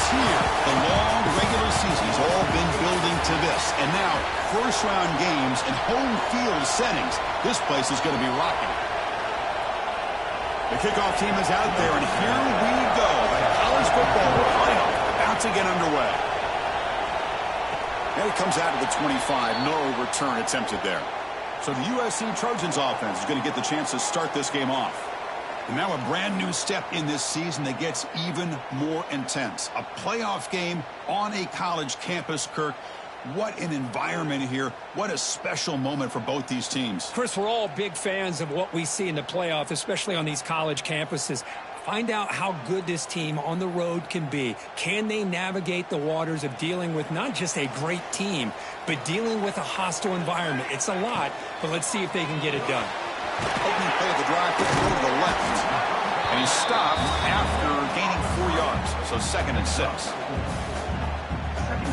here. The long regular season's all been building to this. And now, first-round games and home field settings. This place is going to be rocking. The kickoff team is out there, and here we go. The college football playoff about to get underway. And it comes out of the 25. No return attempted there. So the USC Trojans offense is going to get the chance to start this game off. And now a brand new step in this season that gets even more intense. A playoff game on a college campus, Kirk. What an environment here. What a special moment for both these teams. Chris, we're all big fans of what we see in the playoff, especially on these college campuses. Find out how good this team on the road can be. Can they navigate the waters of dealing with not just a great team, but dealing with a hostile environment? It's a lot, but let's see if they can get it done. Opening play of the drive, puts it over to the left. And he's stopped after gaining 4 yards. So 2nd and 6.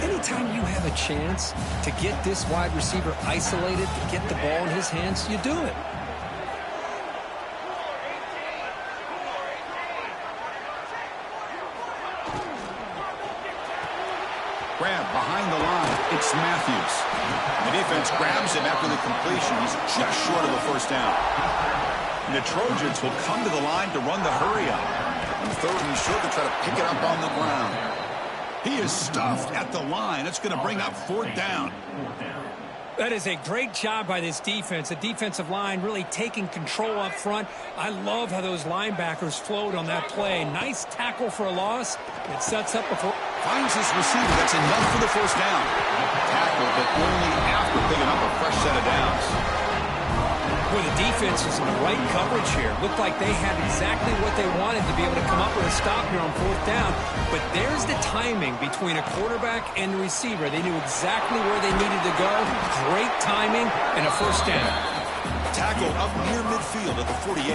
Anytime you have a chance to get this wide receiver isolated, to get the ball in his hands, you do it. Grab behind the line. It's Matthews. The defense grabs him after the completion. He's just short of a first down. And the Trojans will come to the line to run the hurry up. On 3rd and short to try to pick it up on the ground. He is stuffed at the line. It's going to bring up 4th down. That is a great job by this defense. The defensive line really taking control up front. I love how those linebackers flowed on that play. Nice tackle for a loss. It sets up before. Finds his receiver. That's enough for the first down. Tackle, but only after picking up a fresh set of downs. Boy, the defense is in the right coverage here. Looked like they had exactly what they wanted to be able to come up with a stop here on 4th down. But there's the timing between a quarterback and the receiver. They knew exactly where they needed to go. Great timing and a first down. Tackle up near midfield at the 48.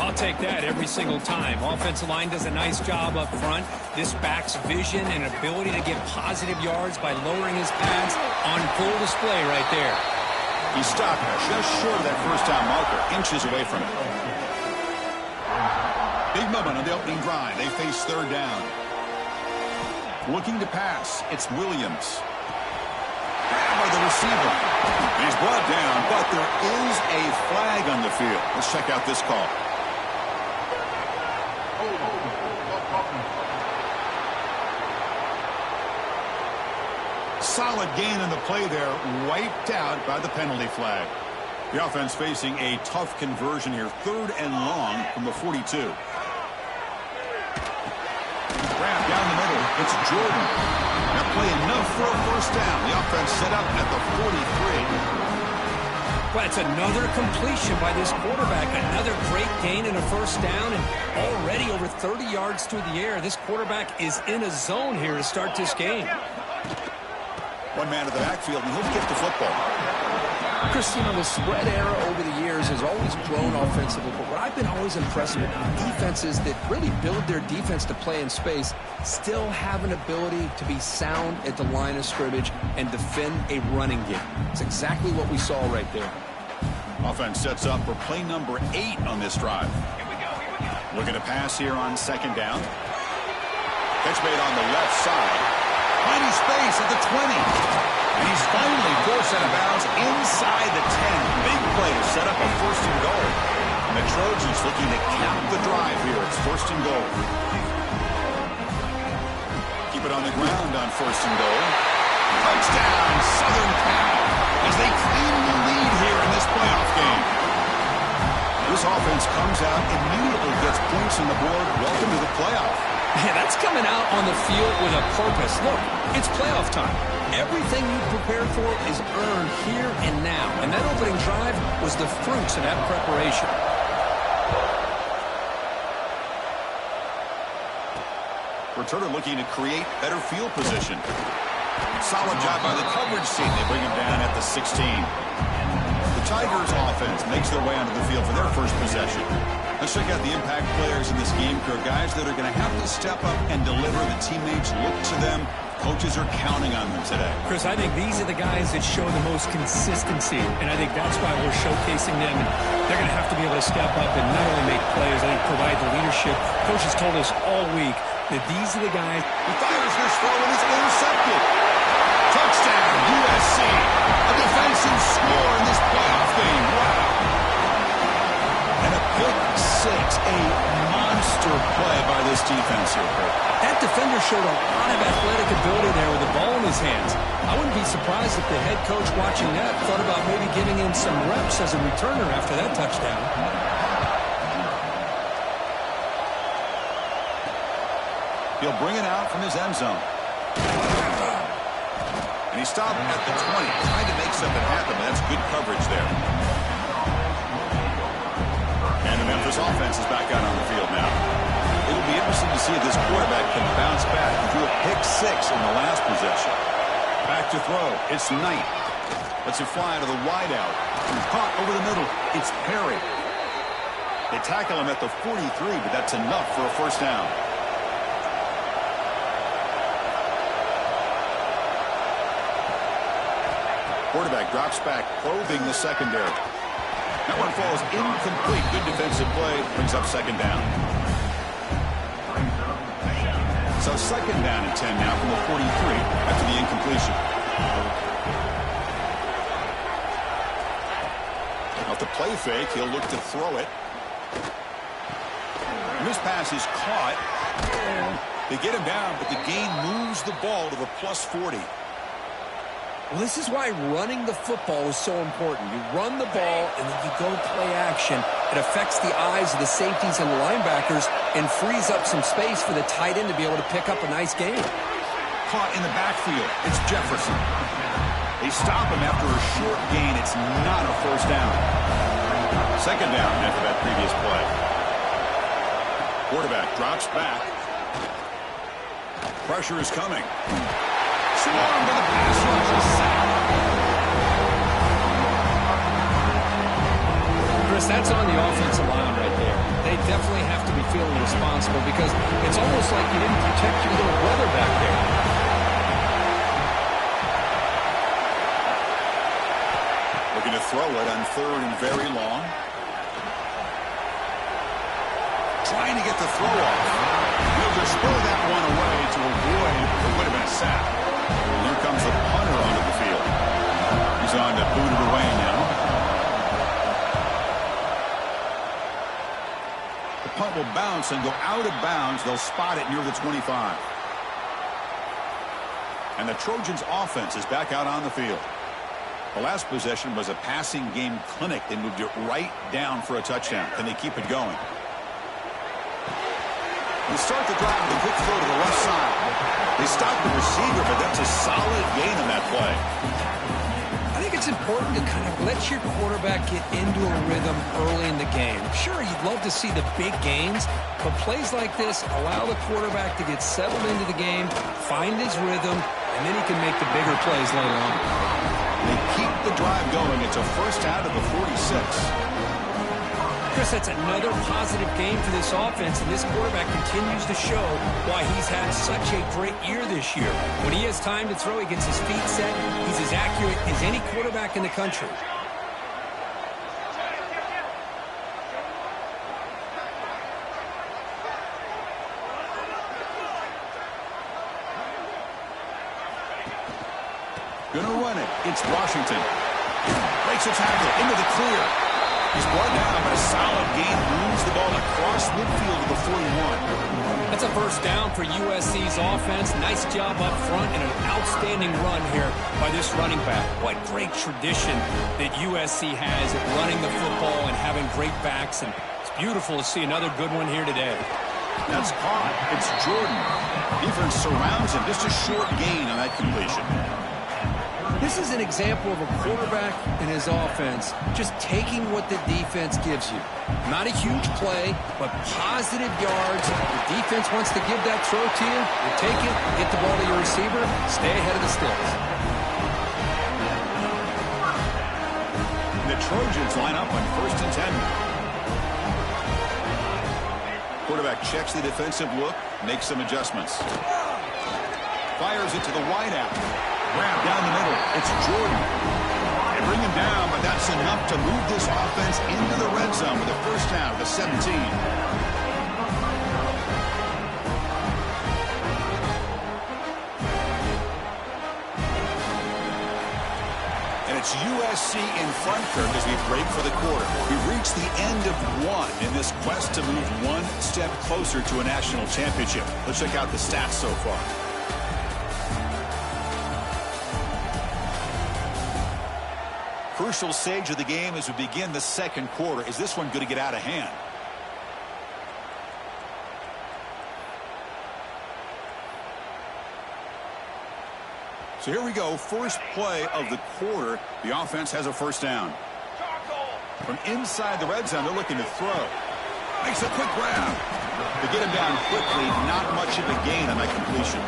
I'll take that every single time. Offensive line does a nice job up front. This back's vision and ability to get positive yards by lowering his pads on full display right there. He stopped just short of that first down marker, inches away from it. Big moment on the opening drive. They face 3rd down. Looking to pass, it's Williams. Grab by the receiver. He's brought down, but there is a flag on the field. Let's check out this call. Solid gain in the play there, wiped out by the penalty flag. The offense facing a tough conversion here, 3rd and long from the 42. Grab down the middle, it's Jordan. That play enough for a first down. The offense set up at the 43. Well, it's another completion by this quarterback. Another great gain and a first down, and already over 30 yards through the air. This quarterback is in a zone here to start this game. One man to the backfield, and he'll get the football. Chris, the spread era over the years has always grown offensively, but what I've been always impressed with defenses that really build their defense to play in space still have an ability to be sound at the line of scrimmage and defend a running game. It's exactly what we saw right there. Offense sets up for play number 8 on this drive. Looking to pass here on 2nd down. Catch made on the left side. Finding space at the 20. And he's finally forced out of bounds inside the 10. Big play to set up a 1st and goal. And the Trojans looking to cap the drive here. It's 1st and goal. Keep it on the ground on 1st and goal. Touchdown, Southern Cal, as they claim the lead here in this playoff game. This offense comes out, immediately gets points on the board. Welcome to the playoff. Yeah, that's coming out on the field with a purpose. Look, it's playoff time. Everything you prepared for is earned here and now. And that opening drive was the fruits of that preparation. Returner looking to create better field position. Solid job by the coverage team. They bring him down at the 16. The Tigers offense makes their way onto the field for their first possession. Let's check out the impact players in this game, Kirk. Guys that are going to have to step up and deliver. The teammates look to them. Coaches are counting on them today. Chris, I think these are the guys that show the most consistency, and I think that's why we're showcasing them. And they're going to have to be able to step up and not only make plays, I think provide the leadership. Coaches told us all week that these are the guys. He fires this throw and it's intercepted. Touchdown, USC. A defensive score in this playoff game. Wow. And a pick six. A monster play by this defense here, Kurt. That defender showed a lot of athletic ability there with the ball in his hands. I wouldn't be surprised if the head coach watching that thought about maybe giving him some reps as a returner after that touchdown. He'll bring it out from his end zone. And he stopped at the 20, trying to make something happen, but that's good coverage there. And the Memphis offense is back out on the field now. It'll be interesting to see if this quarterback can bounce back. He threw a pick six in the last possession. Back to throw. It's Knight. Lets it fly to the wideout. Caught over the middle. It's Perry. They tackle him at the 43, but that's enough for a first down. Quarterback drops back, probing the secondary. That one falls incomplete. Good defensive play. Brings up second down. So second down and 10 now from the 43 after the incompletion. Off the play fake, he'll look to throw it. And this pass is caught. They get him down, but the gain moves the ball to the plus 40. Well, this is why running the football is so important. You run the ball, and then you go play action. It affects the eyes of the safeties and the linebackers and frees up some space for the tight end to be able to pick up a nice gain. Caught in the backfield. It's Jefferson. They stop him after a short gain. It's not a first down. Second down after that previous play. Quarterback drops back. Pressure is coming. Swarmed by the pass rush. Chris, that's on the offensive line right there. They definitely have to be feeling responsible because it's almost like you didn't protect your little brother back there. Looking to throw it on third and very long. Trying to get the throw off. He'll just throw that one away to avoid what would have been a sack. And here comes the punter onto the field. He's on to boot it away now. The punt will bounce and go out of bounds. They'll spot it near the 25. And the Trojans' offense is back out on the field. The last possession was a passing game clinic. They moved it right down for a touchdown. Can they keep it going? They start the drive with a quick throw to the left side. They stop the receiver, but that's a solid gain on that play. I think it's important to kind of let your quarterback get into a rhythm early in the game. Sure, you'd love to see the big gains, but plays like this allow the quarterback to get settled into the game, find his rhythm, and then he can make the bigger plays later on. They keep the drive going. It's a first out of the 46. Chris, that's another positive game for this offense, and this quarterback continues to show why he's had such a great year this year. When he has time to throw, he gets his feet set. He's as accurate as any quarterback in the country. Gonna run it. It's Washington. Breaks a tackle into the clear. He's brought down, but a solid gain moves the ball across midfield to the 41. That's a first down for USC's offense. Nice job up front and an outstanding run here by this running back. What great tradition that USC has at running the football and having great backs. And it's beautiful to see another good one here today. That's caught. It's Jordan. Defense surrounds him. Just a short gain on that completion. This is an example of a quarterback and his offense just taking what the defense gives you. Not a huge play, but positive yards. The defense wants to give that throw to you. You take it, get the ball to your receiver, stay ahead of the sticks. The Trojans line up on first and 10. Quarterback checks the defensive look, makes some adjustments. Fires it to the wideout. Grab down the middle. It's Jordan. They bring him down, but that's enough to move this offense into the red zone with a first down at the 17. USC in front, Kirk, as we break for the quarter. We've reached the end of one in this quest to move one step closer to a national championship. Let's check out the stats so far. Crucial stage of the game as we begin the second quarter. Is this one going to get out of hand? So here we go, first play of the quarter. The offense has a first down. From inside the red zone, they're looking to throw. Makes a quick grab. They get him down quickly, not much of a gain on that completion.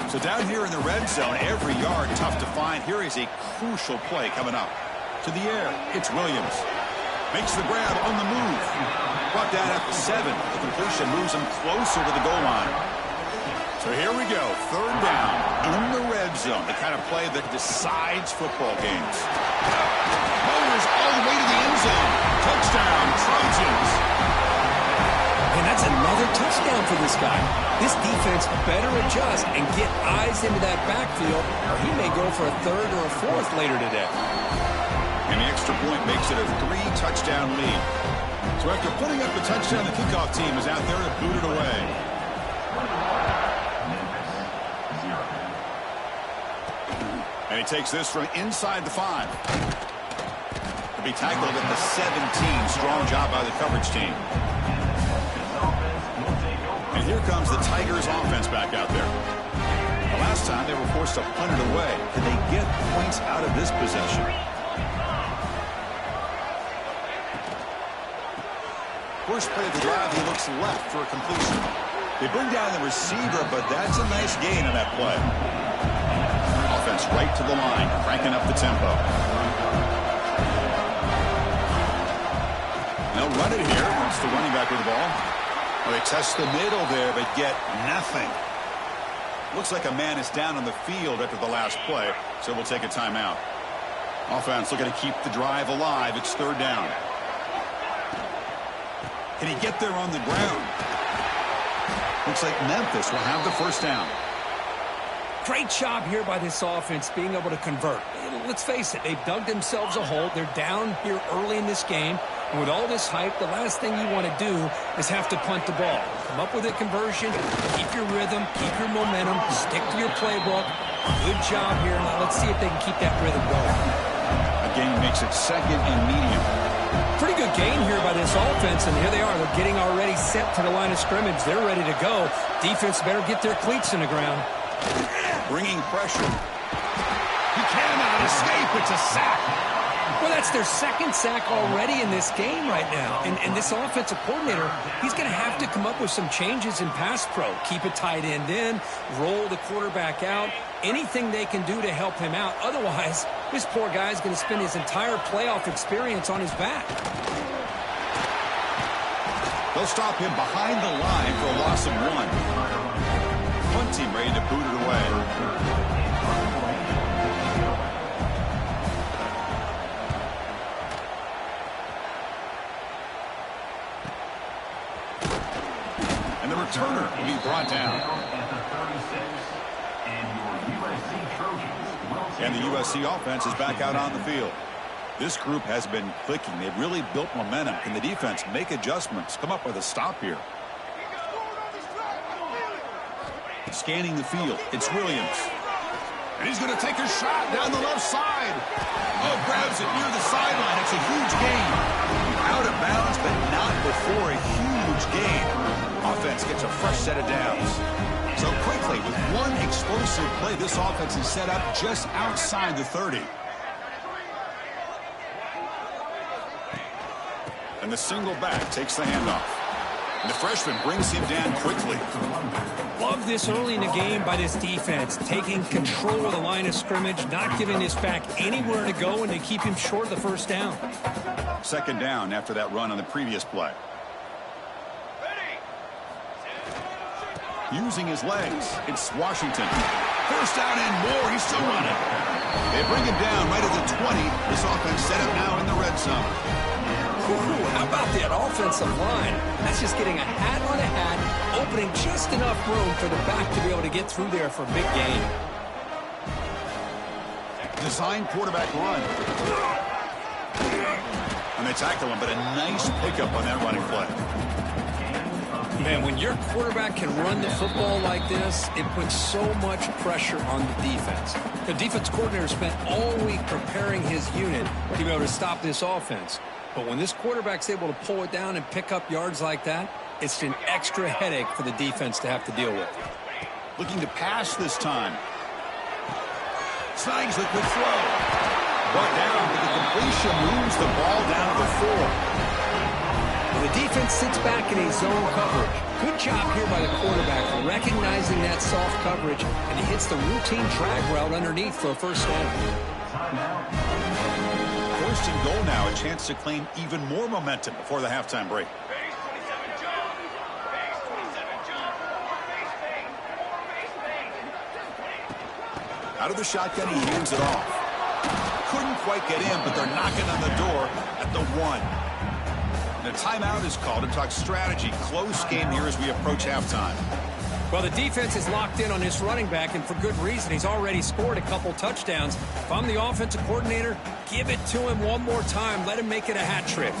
So down here in the red zone, every yard tough to find. Here is a crucial play coming up. To the air, it's Williams. Makes the grab on the move. Brought down at the 7. The completion moves him closer to the goal line. So here we go. Third down in the red zone. The kind of play that decides football games. Motors all the way to the end zone. Touchdown, Trojans. And that's another touchdown for this guy. This defense better adjust and get eyes into that backfield, or he may go for a third or a fourth later today. And the extra point makes it a 3-touchdown lead. So after putting up the touchdown, the kickoff team is out there to boot it away. And he takes this from inside the 5. To be tackled at the 17. Strong job by the coverage team. And here comes the Tigers offense back out there. The last time they were forced to punt it away. Can they get points out of this possession? First play of the drive, he looks left for a completion. They bring down the receiver, but that's a nice gain on that play. Offense right to the line, cranking up the tempo. They'll run it here. That's the running back with the ball. Well, they test the middle there, but get nothing. Looks like a man is down on the field after the last play, so we'll take a timeout. Offense looking to keep the drive alive. It's third down. Can he get there on the ground? Looks like Memphis will have the first down. Great job here by this offense being able to convert. Let's face it, they've dug themselves a hole. They're down here early in this game. And with all this hype, the last thing you want to do is have to punt the ball. Come up with a conversion, keep your rhythm, keep your momentum, stick to your playbook. Good job here. Now let's see if they can keep that rhythm going. A gain makes it second and medium. Pretty good gain here by this offense, and here they are. They're getting already set to the line of scrimmage. They're ready to go. Defense better get their cleats in the ground. Bringing pressure. He cannot escape. It's a sack. Well, that's their second sack already in this game right now. And this offensive coordinator, he's going to have to come up with some changes in pass pro. Keep a tight end in, roll the quarterback out, anything they can do to help him out. Otherwise, this poor guy's going to spend his entire playoff experience on his back. They'll stop him behind the line for a loss of 1. Punt team ready to boot it away. And the returner will be brought down. And the USC offense is back out on the field. This group has been clicking. They've really built momentum. Can the defense make adjustments? Come up with a stop here. Scanning the field. It's Williams. And he's going to take a shot down the left side. Oh, grabs it near the sideline. It's a huge gain. Out of bounds, but not before a huge gain. Offense gets a fresh set of downs. So quickly, with one explosive play, this offense is set up just outside the 30. And the single back takes the handoff. And the freshman brings him down quickly. Love this early in the game by this defense, taking control of the line of scrimmage, not giving this back anywhere to go, and they keep him short of the first down. Second down after that run on the previous play. Using his legs, it's Washington. First down and more, he's still running. They bring him down right at the 20. This offense set up now in the red zone. Ooh, how about that offensive line? That's just getting a hat on a hat, opening just enough room for the back to be able to get through there for a big gain. Design quarterback run. And they tackle him, but a nice pickup on that running play. Man, when your quarterback can run the football like this, it puts so much pressure on the defense. The defense coordinator spent all week preparing his unit to be able to stop this offense. But when this quarterback's able to pull it down and pick up yards like that, it's an extra headache for the defense to have to deal with. Looking to pass this time. Snags the quick throw. Brought down with the completion, moves the ball down to the 4. The defense sits back in a zone coverage. Good job here by the quarterback recognizing that soft coverage, and he hits the routine drag route underneath for a first down. First and goal now, a chance to claim even more momentum before the halftime break. Out of the shotgun, he hands it off. Couldn't quite get in, but they're knocking on the door at the 1. The timeout is called to talk strategy. Close game here as we approach halftime. Well, the defense is locked in on this running back, and for good reason. He's already scored a couple touchdowns. If I'm the offensive coordinator, give it to him one more time. Let him make it a hat trick.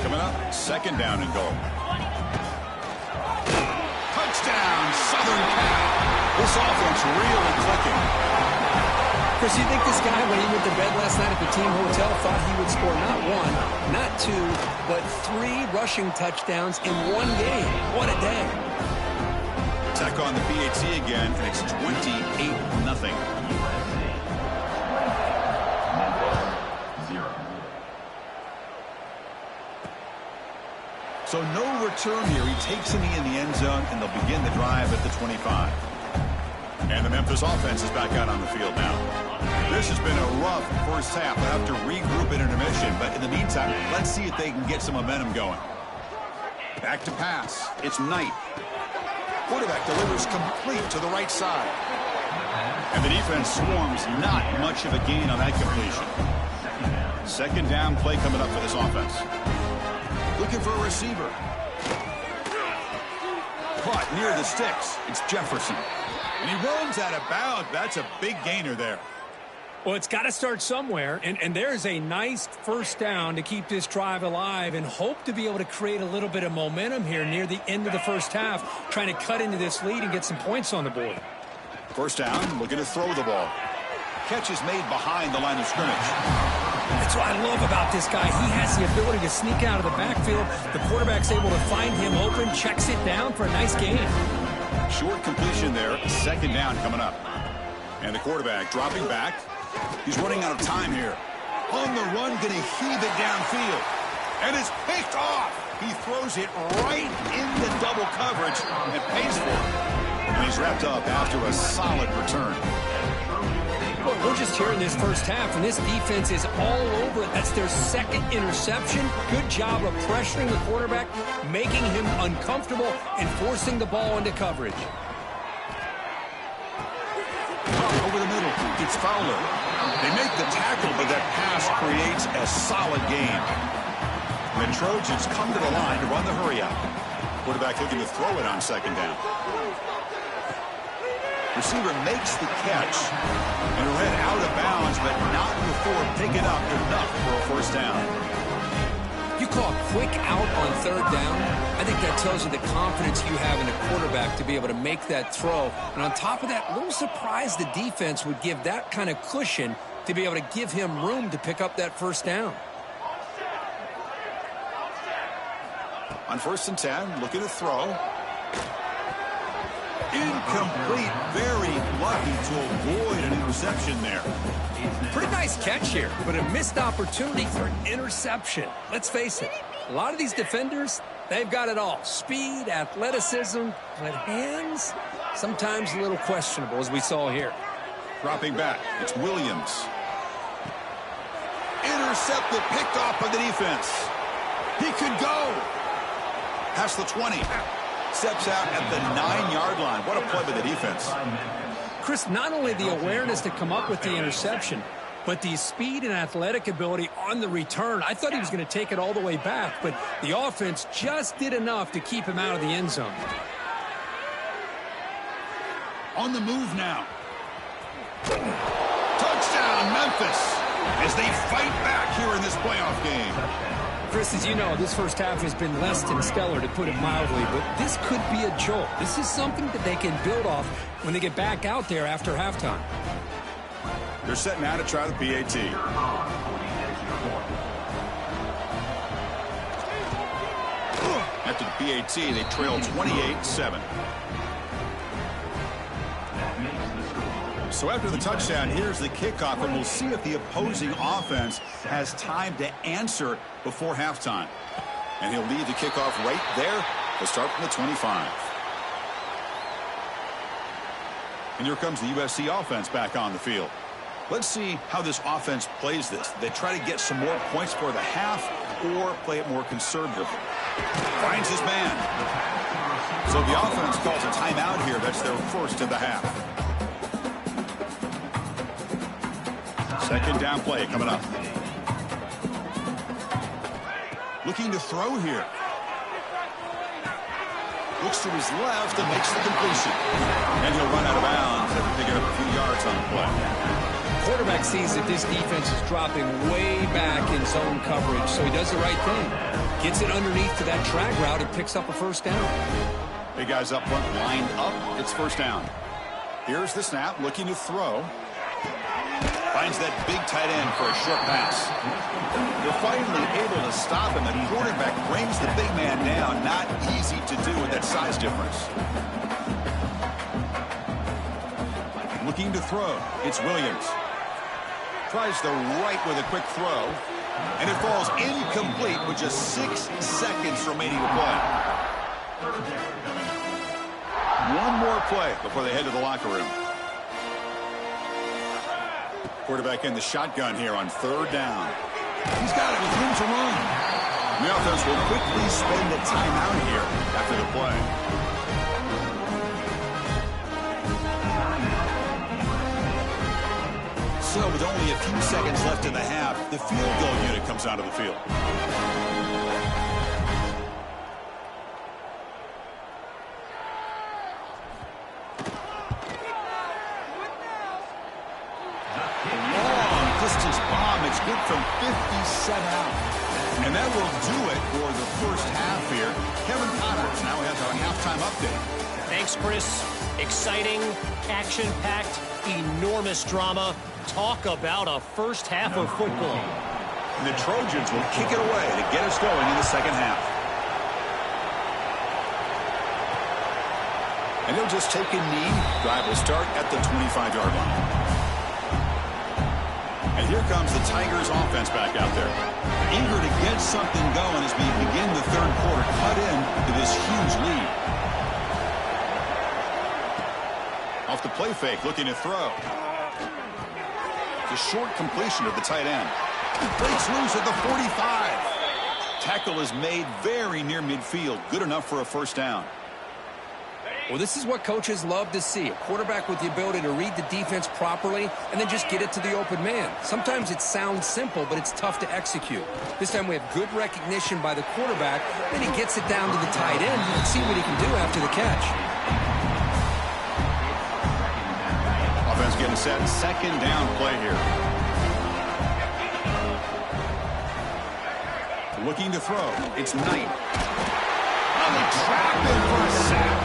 Coming up, second down and goal. Touchdown, Southern Cal. This offense really clicking. Chris, you think this guy, when he went to bed last night at the team hotel, thought he would score not 1, not 2, but 3 rushing touchdowns in one game? What a day. Tech on the PAT again, and it's 28-0. So no return here. He takes it in the end zone, and they'll begin the drive at the 25. And the Memphis offense is back out on the field now. This has been a rough first half. They'll have to regroup in intermission, but in the meantime, let's see if they can get some momentum going. Back to pass. It's Knight. Quarterback delivers complete to the right side. And the defense swarms, not much of a gain on that completion. Second down play coming up for this offense. Looking for a receiver. Caught near the sticks. It's Jefferson. And he runs out of bounds. That's a big gainer there. Well, it's got to start somewhere, and there's a nice first down to keep this drive alive and hope to be able to create a little bit of momentum here near the end of the first half, trying to cut into this lead and get some points on the board. First down, looking to throw the ball. Catch is made behind the line of scrimmage. That's what I love about this guy. He has the ability to sneak out of the backfield. The quarterback's able to find him open, checks it down for a nice gain. Short completion there, second down coming up. And the quarterback dropping back. He's running out of time here. On the run, going to heave it downfield. And it's picked off. He throws it right into double coverage and pays for it. And he's wrapped up after a solid return. Well, we're just here in this first half, and this defense is all over it. That's their second interception. Good job of pressuring the quarterback, making him uncomfortable, and forcing the ball into coverage. Over the middle, it's Fowler. They make the tackle, but that pass creates a solid gain. And the Trojans come to the line to run the hurry out. Quarterback looking to throw it on second down. Receiver makes the catch and ran out of bounds, but not before picking up enough for a first down. You call a quick out on third down. I think that tells you the confidence you have in the quarterback to be able to make that throw. And on top of that, a little surprised the defense would give that kind of cushion to be able to give him room to pick up that first down. On 1st and 10, looking to throw. Incomplete, very lucky to avoid an interception there. Pretty nice catch here, but a missed opportunity for an interception. Let's face it, a lot of these defenders, they've got it all. Speed, athleticism, but hands, sometimes a little questionable, as we saw here. Dropping back, it's Williams. Intercepted, picked off by the defense. He could go. Past the 20. Steps out at the 9-yard line. What a play by the defense. Chris, not only the awareness to come up with the interception, But the speed and athletic ability on the return, I thought he was going to take it all the way back, but the offense just did enough to keep him out of the end zone. On the move now. Touchdown, Memphis, as they fight back here in this playoff game. Chris, as you know, this first half has been less than stellar, to put it mildly, but this could be a jolt. This is something that they can build off when they get back out there after halftime. They're setting out to try the PAT. After the PAT, they trail 28-7. So after the touchdown, here's the kickoff, and we'll see if the opposing offense has time to answer before halftime. And he'll leave the kickoff right there. He'll start from the 25. And here comes the USC offense back on the field. Let's see how this offense plays this. They try to get some more points for the half or play it more conservatively. Finds his man. So the offense calls a timeout here. That's their first of the half. Second down play coming up. Looking to throw here. Looks to his left and makes the completion. And he'll run out of bounds after picking up a few yards on the play. Quarterback sees that this defense is dropping way back in zone coverage, so he does the right thing. Gets it underneath to that drag route and picks up a first down. Big guys up front lined up. It's first down. Here's the snap, looking to throw. Finds that big tight end for a short pass. They're finally able to stop him. The quarterback brings the big man down. Not easy to do with that size difference. Looking to throw. It's Williams. Tries the right with a quick throw. And it falls incomplete with just 6 seconds remaining to play. One more play before they head to the locker room. Quarterback in the shotgun here on third down. He's got it with room to run. The offense will quickly spend a timeout here after the play. So with only a few seconds left in the half, the field goal unit comes out of the field. It's good from 57 out. And that will do it for the first half here. Kevin Potter now has our halftime update. Thanks, Chris. Exciting, action-packed, enormous drama. Talk about a first half of football. And the Trojans will kick it away to get us going in the second half. And they'll just take a knee. Drive will start at the 25-yard line. And here comes the Tigers offense back out there. Eager to get something going as we begin the third quarter. Cut in to this huge lead. Off the play fake, looking to throw. The short completion of the tight end. Breaks loose at the 45. Tackle is made very near midfield. Good enough for a first down. Well, this is what coaches love to see. A quarterback with the ability to read the defense properly and then just get it to the open man. Sometimes it sounds simple, but it's tough to execute. This time we have good recognition by the quarterback, and he gets it down to the tight end. Let's see what he can do after the catch. Offense getting set. Second down play here. Looking to throw. It's Knight. On the trap and for a sack.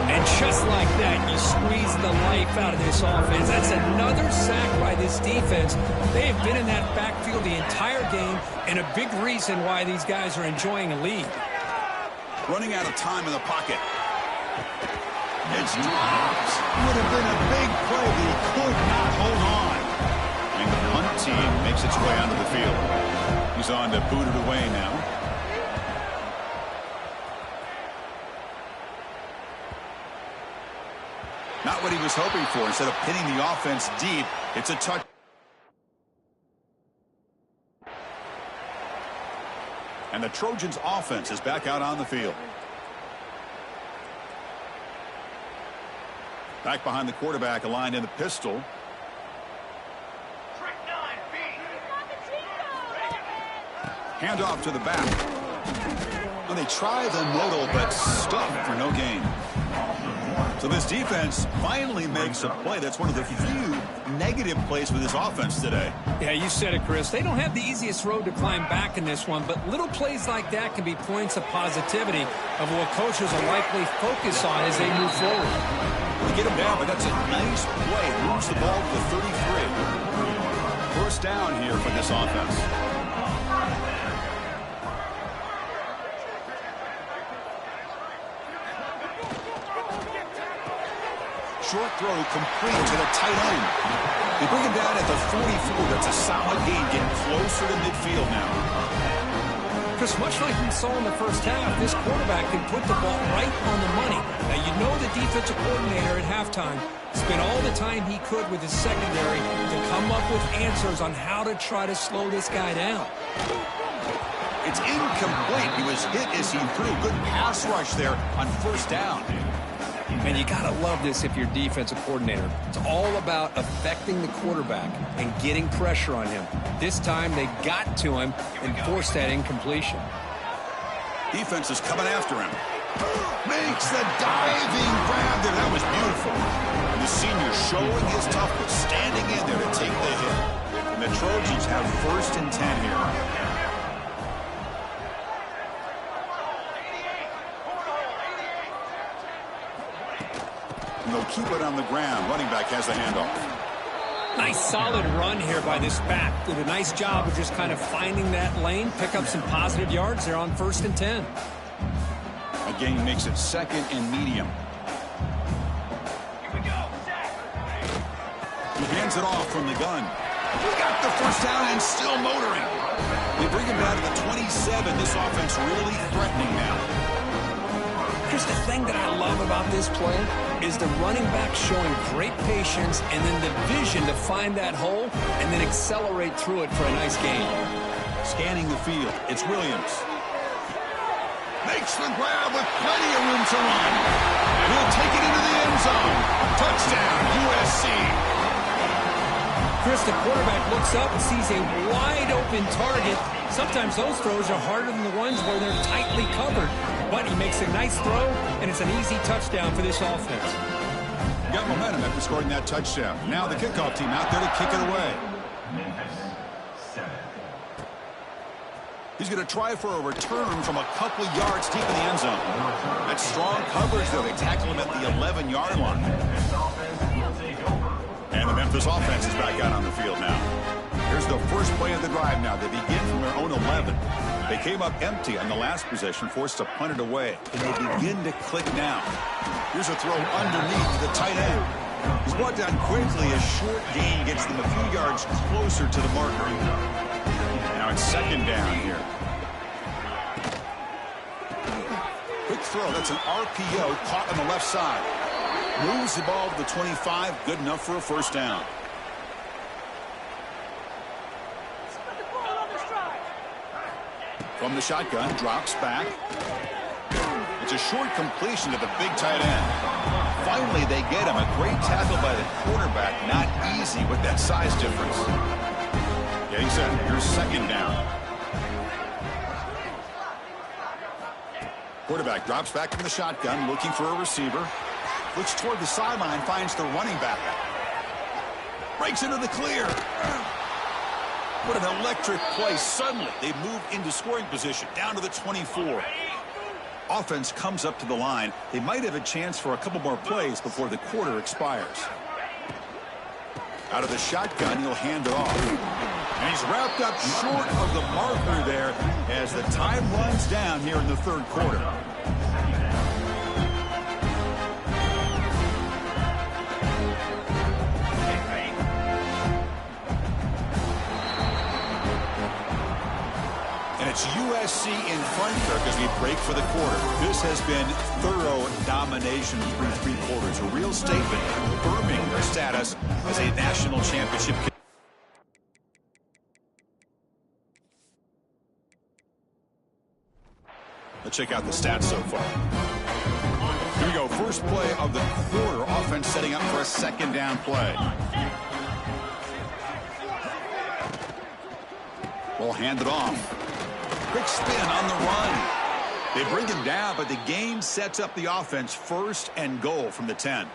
And just like that, you squeeze the life out of this offense. That's another sack by this defense. They have been in that backfield the entire game, and a big reason why these guys are enjoying a lead. Running out of time in the pocket. It's dropped. Would have been a big play, but he could not hold on. And the punt team makes its way onto the field. He's on to boot it away now. Not what he was hoping for. Instead of pinning the offense deep, it's a touch. And the Trojans' offense is back out on the field. Back behind the quarterback, aligned in the pistol. Hand off to the back. Well, they try the middle, but stuck for no gain. So this defense finally makes a play. That's one of the few negative plays for this offense today. Yeah, you said it, Chris. They don't have the easiest road to climb back in this one, but little plays like that can be points of positivity of what coaches will likely focus on as they move forward. They get him down, but that's a nice play. Moves the ball to the 33. First down here for this offense. Short throw complete to the tight end. They bring him down at the 44. That's a solid gain, getting closer to midfield now. Chris, much like we saw in the first half, this quarterback can put the ball right on the money. Now, you know the defensive coordinator at halftime spent all the time he could with his secondary to come up with answers on how to try to slow this guy down. It's incomplete. He was hit as he threw. Good pass rush there on first down. Man, you got to love this if you're defensive coordinator. It's all about affecting the quarterback and getting pressure on him. This time they got to him and forced that incompletion. Defense is coming after him. Makes the diving grab there. That was beautiful. And the senior showing his toughness, standing in there to take the hit. And the Trojans have first and 10 here. And they'll keep it on the ground. Running back has the handoff. Nice solid run here by this back. Did a nice job of just kind of finding that lane, pick up some positive yards there on first and 10. Again, makes it second and medium. He hands it off from the gun. He got the first down and still motoring. They bring him down to the 27. This offense really threatening now. Chris, the thing that I love about this play is the running back showing great patience and then the vision to find that hole and then accelerate through it for a nice gain. Scanning the field, it's Williams. Makes the grab with plenty of room to run. He'll take it into the end zone. Touchdown, USC. Chris, the quarterback looks up and sees a wide-open target. Sometimes those throws are harder than the ones where they're tightly covered. But he makes a nice throw, and it's an easy touchdown for this offense. Got momentum after scoring that touchdown. Now the kickoff team out there to kick it away. He's going to try for a return from a couple yards deep in the end zone. That's strong coverage, though. They tackle him at the 11-yard line. And the Memphis offense is back out on the field now. Here's the first play of the drive now. They begin from their own 11. They came up empty on the last possession, forced to punt it away. And they begin to click now. Here's a throw underneath to the tight end. He's brought down quickly. A short gain gets them a few yards closer to the marker. Now it's second down here. Quick throw. That's an RPO caught on the left side. Moves the ball to the 25. Good enough for a first down. From the shotgun, drops back. It's a short completion to the big tight end. Finally, they get him. A great tackle by the quarterback. Not easy with that size difference. Yeah, he said, here's second down. Quarterback drops back from the shotgun, looking for a receiver. Looks toward the sideline, finds the running back. Breaks into the clear. What an electric play. Suddenly, they move into scoring position, down to the 24. Offense comes up to the line. They might have a chance for a couple more plays before the quarter expires. Out of the shotgun, he'll hand it off. And he's wrapped up short of the marker there as the time runs down here in the third quarter. It's USC in front here as we break for the quarter. This has been thorough domination through three quarters. A real statement confirming their status as a national championship. Let's check out the stats so far. Here we go. First play of the quarter. Offense setting up for a second down play. We'll hand it off. Quick spin on the run. They bring him down, but the game sets up the offense 1st and goal from the 10.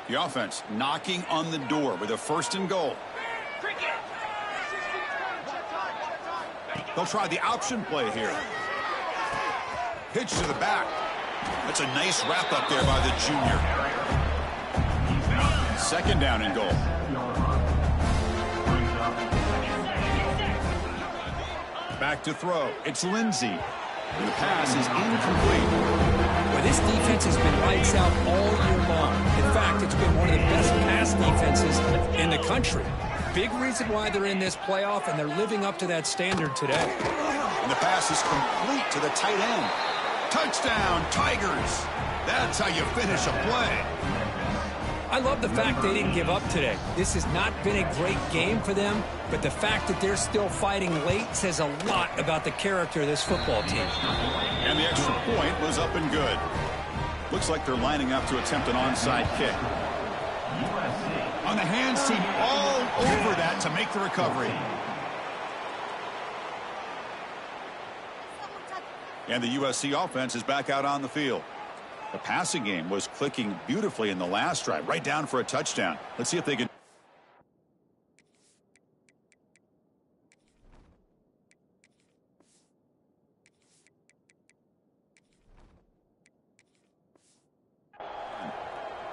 The offense knocking on the door with a 1st and goal. They'll try the option play here. Pitch to the back. That's a nice wrap up there by the junior. 2nd down and goal. Back to throw. It's Lindsey. And the pass is incomplete. Well, this defense has been lights out all year long. In fact, it's been one of the best pass defenses in the country. Big reason why they're in this playoff, and they're living up to that standard today. And the pass is complete to the tight end. Touchdown, Tigers. That's how you finish a play. I love the fact they didn't give up today. This has not been a great game for them, but the fact that they're still fighting late says a lot about the character of this football team. And the extra point was up and good. Looks like they're lining up to attempt an onside kick. On the hands team, all over that to make the recovery. And the USC offense is back out on the field. The passing game was clicking beautifully in the last drive, right down for a touchdown. Let's see if they can.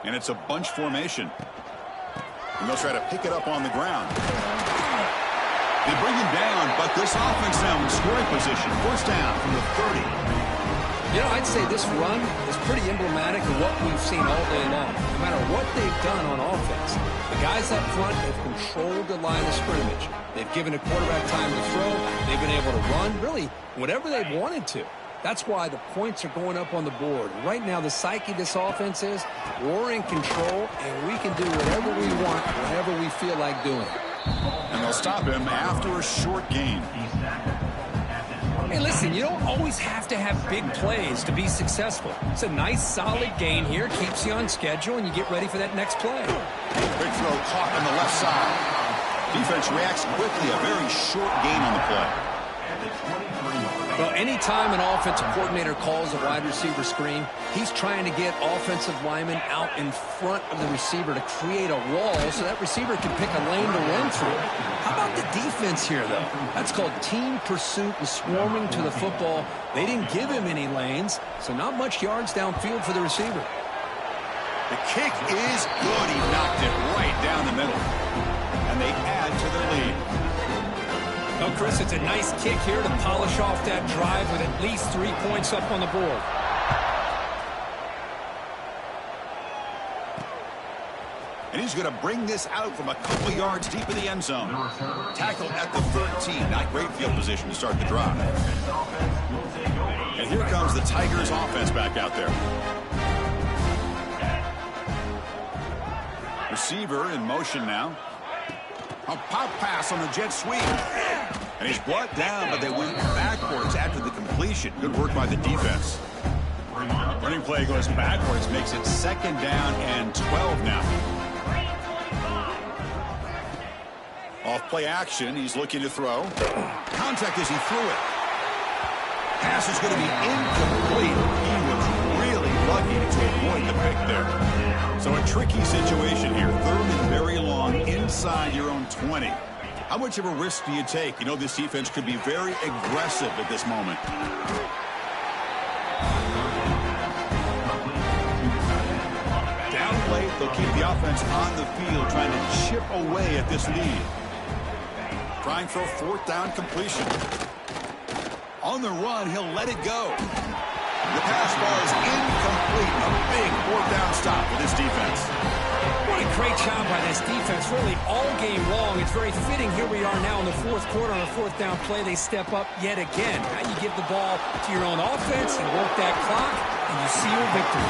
And it's a bunch formation. And they'll try to pick it up on the ground. They bring him down, but this offense now in scoring position. 1st down from the 30. You know, I'd say this run is pretty emblematic of what we've seen all day long. No matter what they've done on offense, the guys up front have controlled the line of scrimmage. They've given a quarterback time to throw. They've been able to run, really, whatever they've wanted to. That's why the points are going up on the board. Right now, the psyche of this offense is we're in control, and we can do whatever we want, whenever we feel like doing it. And they'll stop him after a short gain. Hey, listen, you don't always have to have big plays to be successful. It's a nice, solid gain here. Keeps you on schedule, and you get ready for that next play. Big throw caught on the left side. Defense reacts quickly. A very short gain on the play. Well, anytime an offensive coordinator calls a wide receiver screen, he's trying to get offensive linemen out in front of the receiver to create a wall so that receiver can pick a lane to run through. How about the defense here, though? That's called team pursuit and swarming to the football. They didn't give him any lanes, so not much yards downfield for the receiver. The kick is good. He knocked it right down the middle. And they add to their lead. Well, Chris, it's a nice kick here to polish off that drive with at least 3 points up on the board. And he's going to bring this out from a couple yards deep in the end zone. Tackled at the 13. Not great field position to start the drive. And here comes the Tigers offense back out there. Receiver in motion now. A pop pass on the jet sweep. And he's brought down, but they went backwards after the completion. Good work by the defense. Running play goes backwards, makes it 2nd down and 12 now. Off play action, he's looking to throw. Contact as he threw it. Pass is going to be incomplete. He was really lucky to avoid the pick there. So a tricky situation here. 3rd and very long inside your own 20. How much of a risk do you take? You know this defense could be very aggressive at this moment. Down late, they'll keep the offense on the field trying to chip away at this lead. Trying for a 4th down completion. On the run, he'll let it go. The pass ball is incomplete. A big 4th down stop for this defense. What a great job by this defense, really all game long. It's very fitting. Here we are now in the 4th quarter on a 4th down play. They step up yet again. Now you give the ball to your own offense and work that clock, and you see your victory.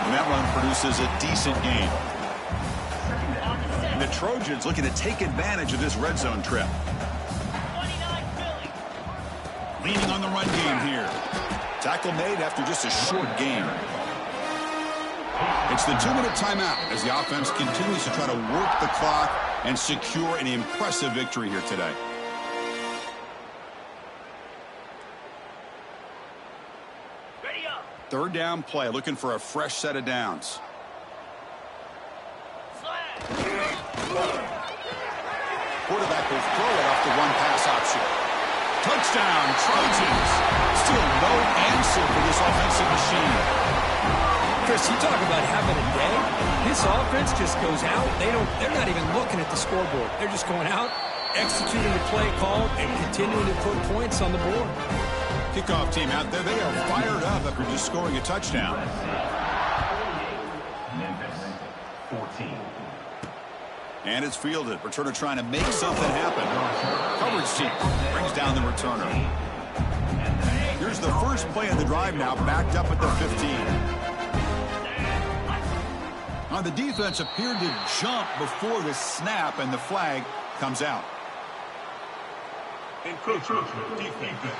And that run produces a decent gain. And the Trojans looking to take advantage of this red zone trip. Leaning on the run game here. Tackle made after just a short game. It's the 2-minute timeout as the offense continues to try to work the clock and secure an impressive victory here today. Third down play, looking for a fresh set of downs. Quarterback will throw it off the one-pass option. Touchdown, Trojans. Still no answer for this offensive machine. Chris, you talk about having a day. This offense just goes out. They're not even looking at the scoreboard. They're just going out, executing the play call, and continuing to put points on the board. Kickoff team out there, they are fired up after just scoring a touchdown. Memphis, 14. And it's fielded. Returner trying to make something happen. Coverage team brings down the returner. Here's the first play of the drive now, backed up at the 15. Now the defense appeared to jump before the snap, and the flag comes out. Encroachment defense.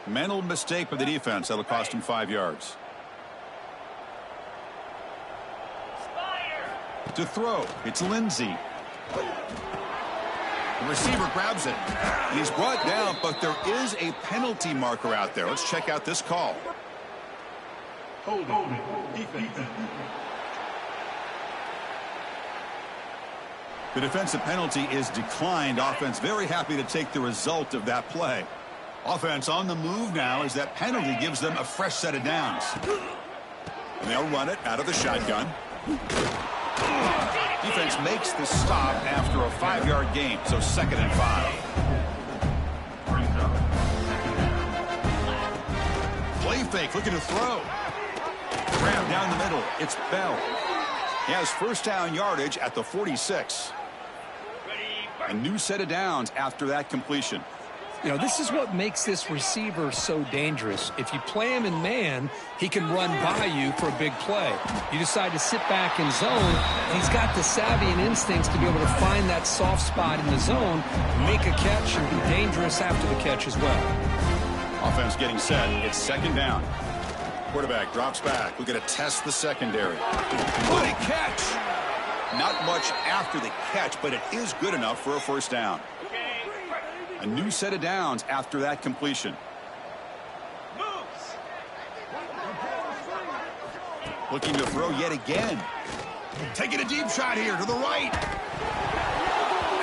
Mental mistake by the defense. That'll cost him 5 yards. To throw, it's Lindsey. The receiver grabs it. He's brought down, but there is a penalty marker out there. Let's check out this call. Holding defense. The defensive penalty is declined. Offense very happy to take the result of that play. Offense on the move now as that penalty gives them a fresh set of downs. And they'll run it out of the shotgun. Defense makes the stop after a 5-yard gain, so 2nd and 5. Play fake, looking to throw. Grab down the middle. It's Bell. He has first down yardage at the 46. A new set of downs after that completion. You know, this is what makes this receiver so dangerous. If you play him in man, he can run by you for a big play. You decide to sit back in zone, and he's got the savvy and instincts to be able to find that soft spot in the zone, make a catch, and be dangerous after the catch as well. Offense getting set. It's 2nd down. Quarterback drops back. We're going to test the secondary. What a catch! Not much after the catch, but it is good enough for a first down. A new set of downs after that completion. Looking to throw yet again. Taking a deep shot here to the right.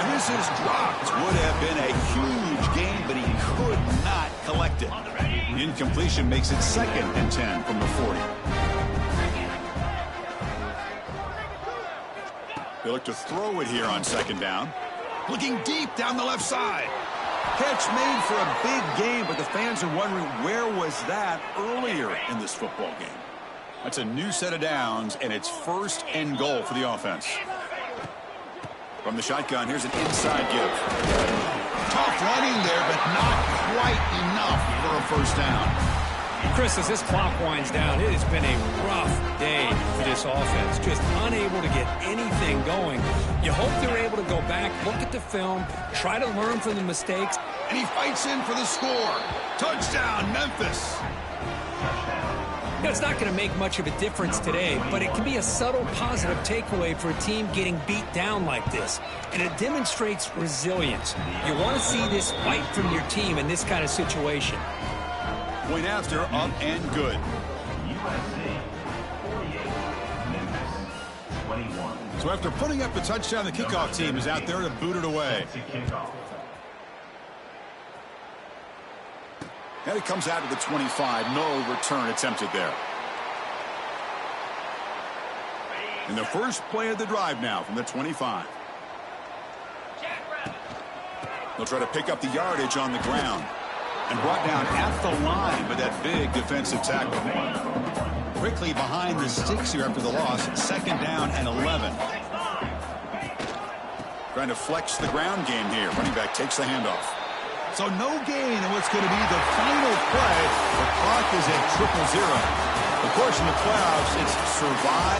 And this is dropped. Would have been a huge gain, but he could not collect it. Incompletion makes it 2nd and 10 from the 40. They look to throw it here on 2nd down. Looking deep down the left side. Catch made for a big game, but the fans are wondering where was that earlier in this football game. That's a new set of downs, and it's 1st and goal for the offense. From the shotgun, here's an inside give. Tough running there, but not quite enough for a first down. Chris, as this clock winds down, it has been a rough day for this offense. Just unable to get anything going. You hope they're able to go back, look at the film, try to learn from the mistakes. And he fights in for the score. Touchdown, Memphis. You know, it's not going to make much of a difference today, but it can be a subtle positive takeaway for a team getting beat down like this. And it demonstrates resilience. You want to see this fight from your team in this kind of situation. Point after, up and good. USC, 48. Memphis, 21. So after putting up the touchdown, the kickoff team is out there to boot it away. Kickoff. And it comes out to the 25. No return attempted there. And the first play of the drive now from the 25. They'll try to pick up the yardage on the ground. And brought down at the line with that big defensive tackle. Quickly behind the sticks here after the loss. 2nd down and 11. Trying to flex the ground game here. Running back takes the handoff. So no gain in what's going to be the final play. The clock is at 0-0. Of course, in the playoffs, it's survive